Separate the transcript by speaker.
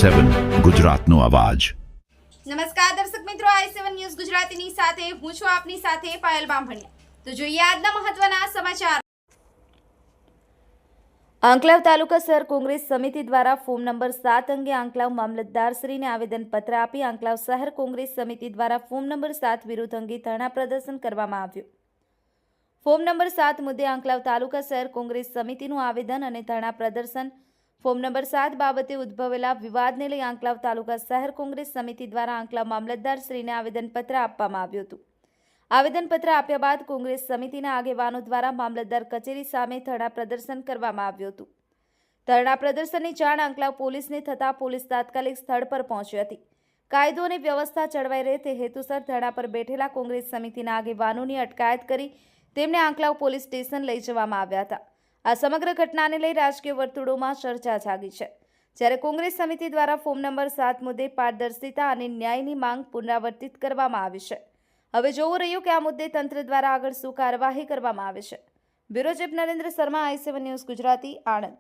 Speaker 1: i7 ગુજરાતનો અવાજ।
Speaker 2: નમસ્કાર દર્શક મિત્રો, i7 ન્યૂઝ ગુજરાતીની સાથે હું છું આપની સાથે પાયલ બામભણિયા। તો જોઈએ આજના મહત્વના સમાચાર। આંકલાવ તાલુકા શહેર કોંગ્રેસ સમિતિ દ્વારા ફોર્મ નંબર 7 અંગે આંકલાવ મામલતદારશ્રીને આવેદનપત્ર આપી આંકલાવ શહેર કોંગ્રેસ સમિતિ દ્વારા ફોર્મ નંબર 7 વિરુદ્ધ અંગે ધરણા પ્રદર્શન કરવામાં આવ્યું। ફોર્મ નંબર 7 મુદ્દે આંકલાવ તાલુકા શહેર કોંગ્રેસ સમિતિનું આવેદન અને ધરણા પ્રદર્શન। ફોર્મ નંબર 7 બાબતે ઉદ્ભવેલા વિવાદને લઈ આંકલાવ તાલુકા શહેર કોંગ્રેસ સમિતિ દ્વારા આંકલાવ મામલતદારશ્રીને આવેદનપત્ર આપવામાં આવ્યું હતું। આવેદનપત્ર આપ્યા બાદ કોંગ્રેસ સમિતિના આગેવાનો દ્વારા મામલતદાર કચેરી સામે ધરણા પ્રદર્શન કરવામાં આવ્યું હતું। ધરણા પ્રદર્શનની જાણ આંકલાવ પોલીસને થતાં પોલીસ તાત્કાલિક સ્થળ પર પહોંચી હતી। કાયદો અને વ્યવસ્થા જળવાઈ રહે તે હેતુસર ધરણા પર બેઠેલા કોંગ્રેસ સમિતિના આગેવાનોની અટકાયત કરી તેમને આંકલાવ પોલીસ સ્ટેશન લઈ જવામાં આવ્યા હતા। આ સમગ્ર ઘટનાને લઈ રાજકીય વર્તુળોમાં ચર્ચા જાગી છે। જ્યારે કોંગ્રેસ સમિતિ દ્વારા ફોર્મ નંબર 7 મુદ્દે પારદર્શિતા અને ન્યાયની માંગ પુનરાવર્તિત કરવામાં આવી છે। હવે જોવું રહ્યું કે આ મુદ્દે તંત્ર દ્વારા આગળ શું કાર્યવાહી કરવામાં આવે છે। Bureau chief Narendra Sharma, i7 news Gujarati, Anand.